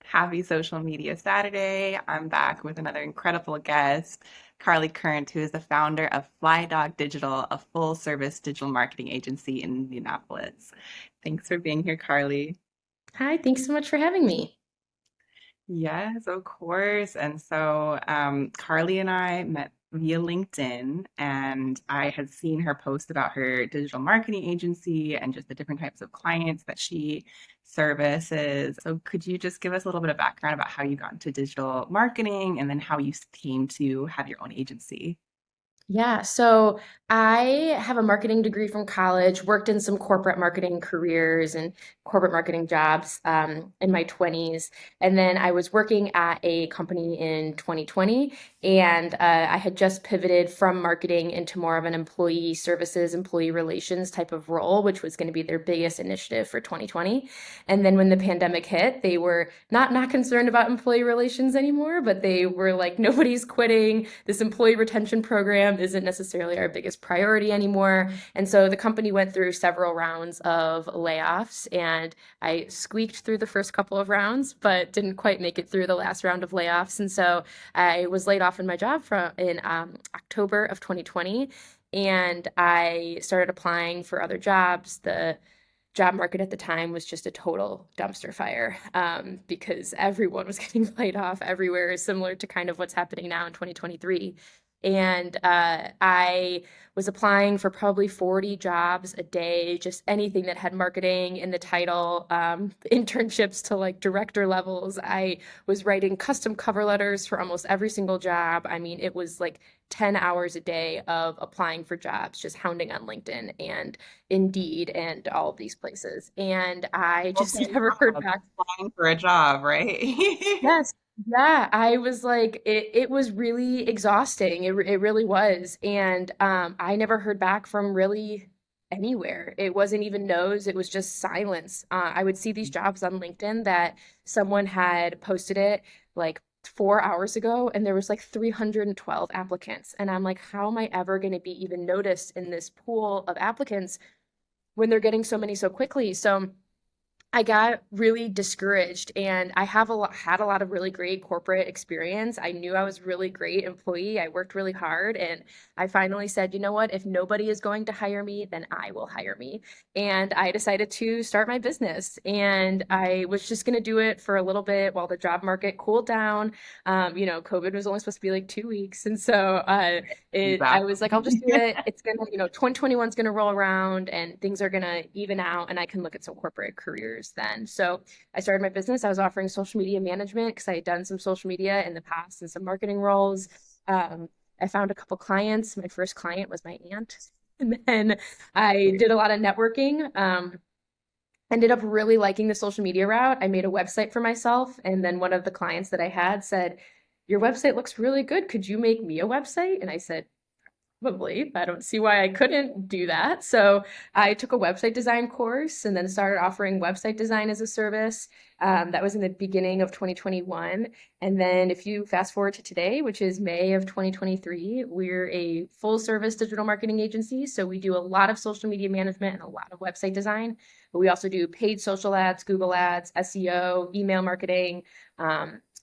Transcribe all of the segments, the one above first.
Happy Social Media Saturday. I'm back with another incredible guest, Carly Kerndt, who is the founder of FlyDog Digital, a full service digital marketing agency in Indianapolis. Thanks for being here, Carly. Hi, thanks so much for having me. Yes, of course. And so Carly and I met via LinkedIn, and I had seen her post about her digital marketing agency and just the different types of clients that she services. So could you just give us a little bit of background about how you got into digital marketing and then how you came to have your own agency? Yeah, so I have a marketing degree from college, worked in some corporate marketing careers and corporate marketing jobs in my 20s. And then I was working at a company in 2020, and I had just pivoted from marketing into more of an employee services, employee relations type of role, which was going to be their biggest initiative for 2020. And then when the pandemic hit, they were not concerned about employee relations anymore, but they were like, nobody's quitting. This employee retention program isn't necessarily our biggest priority anymore. And so the company went through several rounds of layoffs, and I squeaked through the first couple of rounds, but didn't quite make it through the last round of layoffs. And so I was laid off in my job in October of 2020, and I started applying for other jobs. The job market at the time was just a total dumpster fire because everyone was getting laid off everywhere, similar to kind of what's happening now in 2023. And I was applying for probably 40 jobs a day, just anything that had marketing in the title, internships to like director levels. I was writing custom cover letters for almost every single job. I mean, it was like 10 hours a day of applying for jobs, just hounding on LinkedIn and Indeed and all of these places. And I Full just time never heard job, back. applying for a job, right? Yes. Yeah, I was like, it was really exhausting. It really was. And I never heard back from really anywhere. It wasn't even no's, it was just silence. I would see these jobs on LinkedIn that someone had posted it like 4 hours ago, and there was like 312 applicants. And I'm like, how am I ever going to be even noticed in this pool of applicants when they're getting so many so quickly? So I got really discouraged, and I had a lot of really great corporate experience. I knew I was a really great employee. I worked really hard, and I finally said, you know what? If nobody is going to hire me, then I will hire me. And I decided to start my business, and I was just going to do it for a little bit while the job market cooled down. COVID was only supposed to be like 2 weeks, and so I Exactly. was like, I'll just do it. It's gonna, 2021 is gonna roll around and things are gonna even out, and I can look at some corporate careers then. So I started my business. I was offering social media management because I had done some social media in the past and some marketing roles. I found a couple clients. My first client was my aunt. And then I did a lot of networking. Ended up really liking the social media route. I made a website for myself, and then one of the clients that I had said, "Your website looks really good. Could you make me a website?" And I said, "Probably. I don't see why I couldn't do that." So I took a website design course and then started offering website design as a service. That was in the beginning of 2021. And then if you fast forward to today, which is May of 2023, we're a full service digital marketing agency. So we do a lot of social media management and a lot of website design, but we also do paid social ads, Google ads, SEO, email marketing,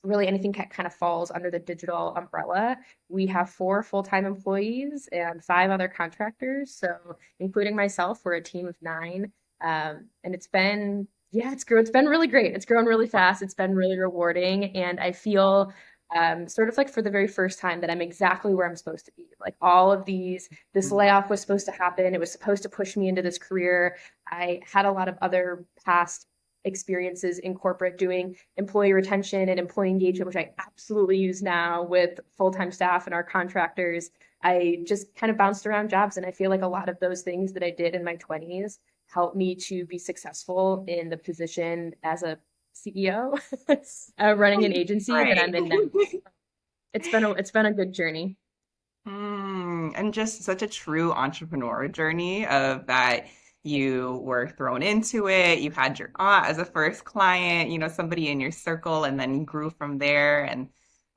really anything that kind of falls under the digital umbrella. We have 4 full-time employees and 5 other contractors. So including myself, we're a team of 9. And it's been, yeah, it's been really great. It's grown really fast. It's been really rewarding. And I feel sort of like for the very first time that I'm exactly where I'm supposed to be. Like all of this layoff was supposed to happen. It was supposed to push me into this career. I had a lot of other past experiences in corporate doing employee retention and employee engagement, which I absolutely use now with full-time staff and our contractors. I just kind of bounced around jobs, and I feel like a lot of those things that I did in my 20s helped me to be successful in the position as a CEO, running an agency that Right. I'm in now. It's been a good journey. And just such a true entrepreneur journey of that you were thrown into it. You had your aunt as a first client, somebody in your circle, and then you grew from there. And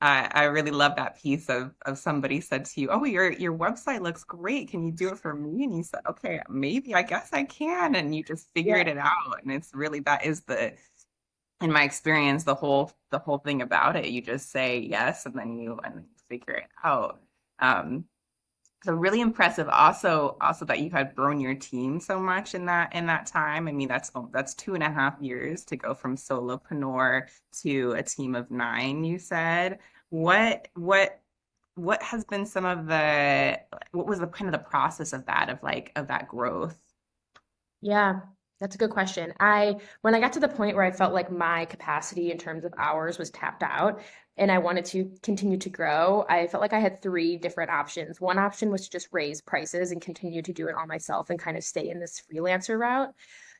I really love that piece of somebody said to you, "Oh, your website looks great. Can you do it for me?" And you said, "Okay, maybe I guess I can." And you just figured Yeah. it out. And it's really that is the in my experience the whole thing about it. You just say yes and then you figure it out. Um, so really impressive. Also that you had grown your team so much in that time. I mean, that's 2.5 years to go from solopreneur to a team of nine, you said. What what what has been some of the what was the kind of the process of that of that growth? Yeah, that's a good question. When I got to the point where I felt like my capacity in terms of hours was tapped out and I wanted to continue to grow, I felt like I had three different options. One option was to just raise prices and continue to do it all myself and kind of stay in this freelancer route.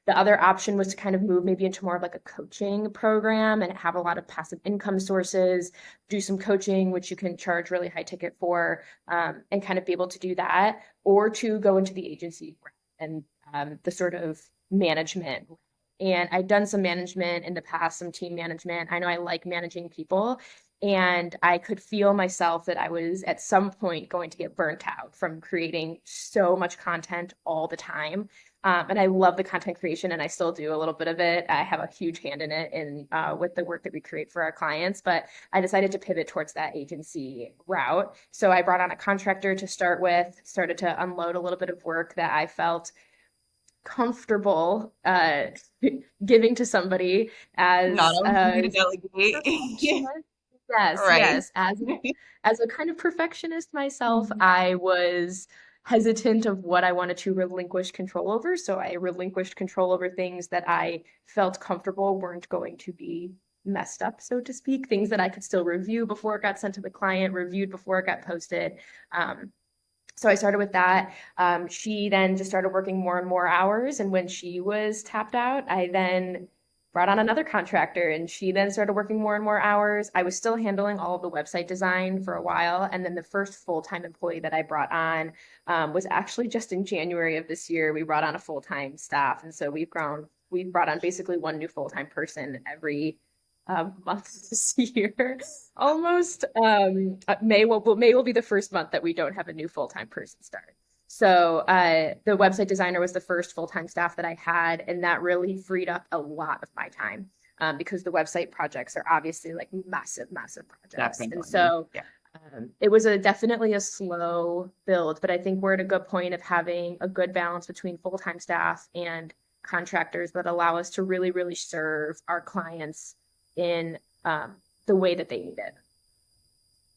The other option was to kind of move maybe into more of like a coaching program and have a lot of passive income sources, do some coaching, which you can charge really high ticket for, and kind of be able to do that, or to go into the agency and the sort of management. And I've done some management in the past, some team management. I know I like managing people. And I could feel myself that I was at some point going to get burnt out from creating so much content all the time. And I love the content creation, and I still do a little bit of it. I have a huge hand in it, in with the work that we create for our clients. But I decided to pivot towards that agency route. So I brought on a contractor to start with, started to unload a little bit of work that I felt comfortable giving to somebody Not as always easy to delegate. perfectionist. Yes, Right. yes. As a kind of perfectionist myself, I was hesitant of what I wanted to relinquish control over. So I relinquished control over things that I felt comfortable weren't going to be messed up, so to speak, things that I could still review before it got sent to the client, reviewed before it got posted. Um, so I started with that. She then just started working more and more hours. And when she was tapped out, I then brought on another contractor and she then started working more and more hours. I was still handling all of the website design for a while. And then the first full-time employee that I brought on was actually just in January of this year. We brought on a full-time staff. And so we've brought on basically one new full-time person every month this year. Almost. May will be the first month that we don't have a new full-time person start. So the website designer was the first full-time staff that I had, and that really freed up a lot of my time because the website projects are obviously like massive, massive projects. And Definitely. so Yeah. it was definitely a slow build, but I think we're at a good point of having a good balance between full-time staff and contractors that allow us to really, really serve our clients in the way that they need it.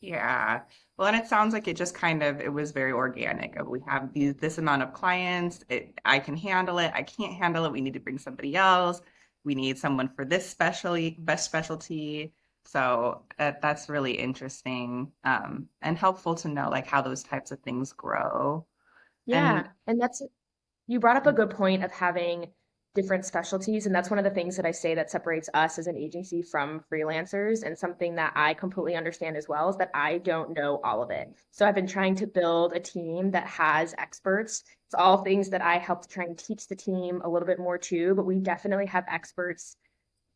Yeah. Well, and it sounds like it was very organic. We have this amount of clients. I can handle it. I can't handle it. We need to bring somebody else. We need someone for this best specialty. So that's really interesting, and helpful to know like how those types of things grow. And Yeah, and that's you brought up a good point of having different specialties, and that's one of the things that I say that separates us as an agency from freelancers, and something that I completely understand as well is that I don't know all of it. So I've been trying to build a team that has experts. It's all things that I help to try and teach the team a little bit more too, but we definitely have experts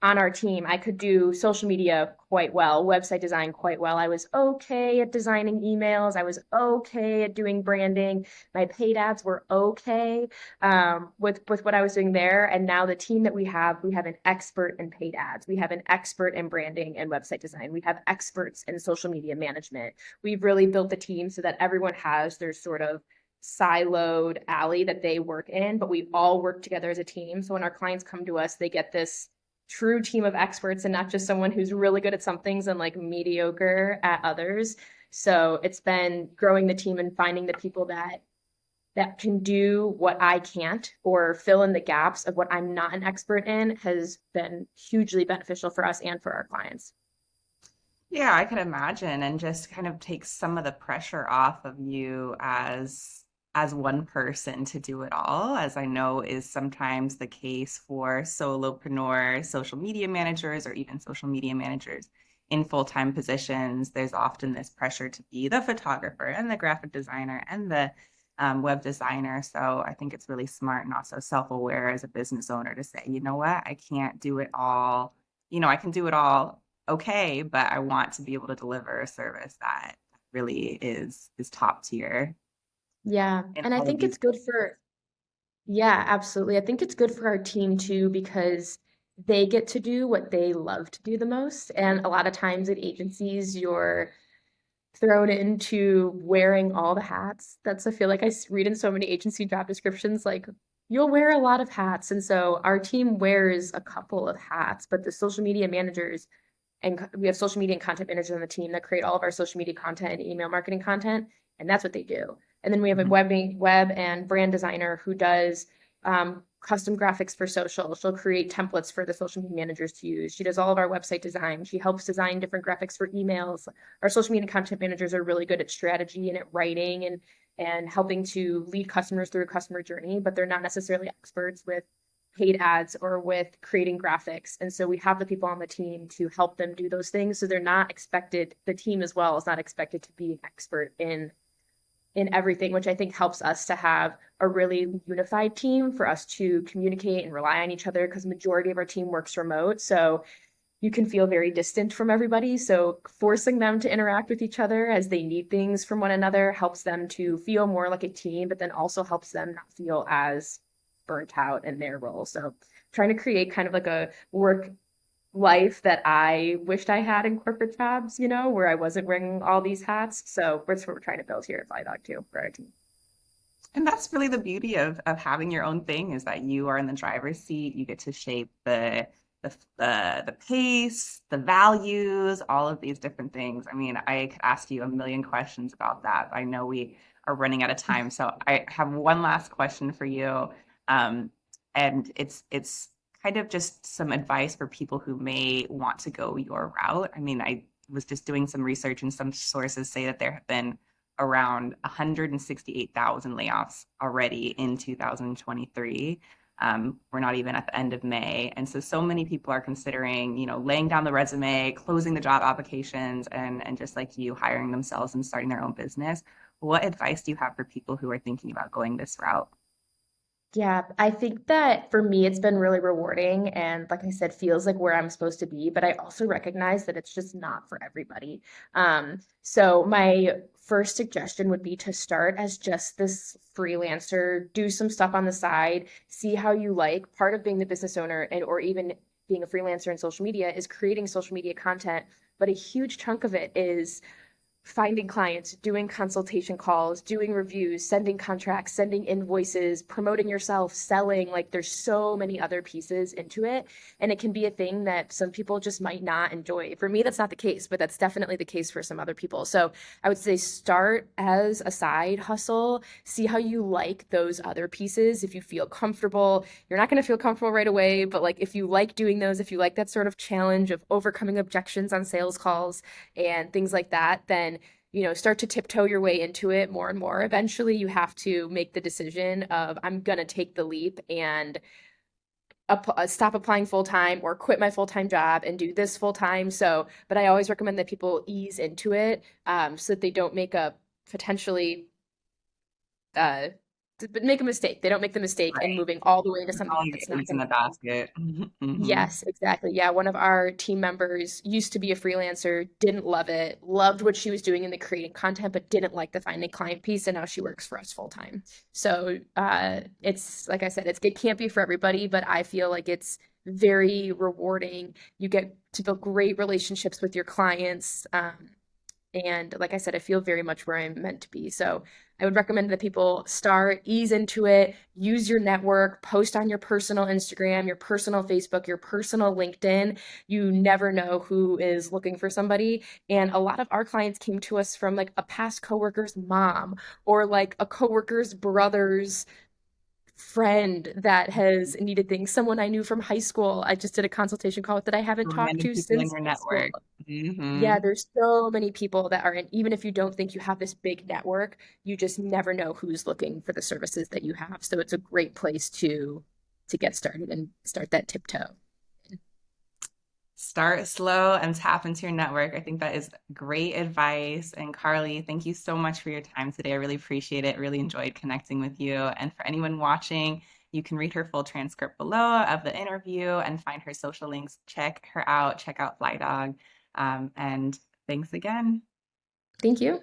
on our team. I could do social media quite well, website design quite well. I was okay at designing emails. I was okay at doing branding. My paid ads were okay with what I was doing there. And now the team that we have an expert in paid ads. We have an expert in branding and website design. We have experts in social media management. We've really built the team so that everyone has their sort of siloed alley that they work in, but we all work together as a team. So when our clients come to us, they get this true team of experts and not just someone who's really good at some things and like mediocre at others. So it's been growing the team and finding the people that can do what I can't or fill in the gaps of what I'm not an expert in has been hugely beneficial for us and for our clients. yeah, I can imagine, and just kind of takes some of the pressure off of you as one person to do it all, as I know is sometimes the case for solopreneur social media managers or even social media managers in full-time positions. There's often this pressure to be the photographer and the graphic designer and the web designer. So I think it's really smart and also self-aware as a business owner to say, you know what, I can't do it all. I can do it all okay, but I want to be able to deliver a service that really is top tier Yeah. in And I all of think these. it's good for, yeah, absolutely. I think it's good for our team too because they get to do what they love to do the most. And a lot of times at agencies, you're thrown into wearing all the hats. That's, I feel like read in so many agency job descriptions, like you'll wear a lot of hats. And so our team wears a couple of hats, but the social media managers and we have social media and content managers on the team that create all of our social media content and email marketing content, and that's what they do. And then we have a Mhm. web and brand designer who does custom graphics for social. She'll create templates for the social media managers to use. She does all of our website design. She helps design different graphics for emails. Our social media content managers are really good at strategy and at writing and helping to lead customers through a customer journey, but they're not necessarily experts with paid ads or with creating graphics. And so we have the people on the team to help them do those things. So they're not expected, the team as well is not expected to be an expert in everything, which I think helps us to have a really unified team for us to communicate and rely on each other because majority of our team works remote. So you can feel very distant from everybody. So forcing them to interact with each other as they need things from one another helps them to feel more like a team, but then also helps them not feel as burnt out in their role. So trying to create kind of like a work life that I wished I had in corporate jobs, where I wasn't wearing all these hats. So that's what we're trying to build here at FlyDog too for our team. And that's really the beauty of having your own thing is that you are in the driver's seat. You get to shape the pace, the values, all of these different things. I mean, I could ask you a million questions about that, but I know we are running out of time. So I have one last question for you. Um, and it's kind of just some advice for people who may want to go your route. I mean, I was just doing some research and some sources say that there have been around 168,000 layoffs already in 2023. We're not even at the end of May. And so many people are considering, laying down the resume, closing the job applications, and just like you, hiring themselves and starting their own business. What advice do you have for people who are thinking about going this route? Yeah, I think that for me, it's been really rewarding and, like I said, feels like where I'm supposed to be. But I also recognize that it's just not for everybody. So my first suggestion would be to start as just this freelancer, do some stuff on the side, see how you like. Part of being the business owner and or even being a freelancer in social media is creating social media content, but a huge chunk of it is finding clients, doing consultation calls, doing reviews, sending contracts, sending invoices, promoting yourself, selling. Like there's so many other pieces into it. And it can be a thing that some people just might not enjoy. For me, that's not the case, but that's definitely the case for some other people. So I would say start as a side hustle, see how you like those other pieces. If you feel comfortable, you're not going to feel comfortable right away, but like if you like doing those, if you like that sort of challenge of overcoming objections on sales calls and things like that, then start to tiptoe your way into it more and more. Eventually, you have to make the decision of I'm going to take the leap and stop applying full time or quit my full time job and do this full time. So, but I always recommend that people ease into it so that they don't make a potentially uh, but make a mistake. They don't make the mistake in Right. moving all the way to Put something all your that's not eggs in going to. the basket. Hmm. Yes, exactly. Yeah, one of our team members used to be a freelancer, didn't love it, loved what she was doing in the creating content, but didn't like the finding client piece, and now she works for us full time. So it's like I said, it can't be for everybody, but I feel like it's very rewarding. You get to build great relationships with your clients. And like I said, I feel very much where I'm meant to be. So I would recommend that people start, ease into it, use your network, post on your personal Instagram, your personal Facebook, your personal LinkedIn. You never know who is looking for somebody. And a lot of our clients came to us from like a past coworker's mom or like a coworker's brother's friend that has needed things. Someone I knew from high school. I just did a consultation call with that I haven't talked Random to people in since your high school. network. Hmm. Yeah, there's so many people that are in, even if you don't think you have this big network, you just never know who's looking for the services that you have. So it's a great place to get started and start that tiptoe. Start slow and tap into your network. I think that is great advice. And Carly, thank you so much for your time today. I really appreciate it. Really enjoyed connecting with you. And for anyone watching, you can read her full transcript below of the interview and find her social links. Check her out. Check out FlyDog. And thanks again. Thank you.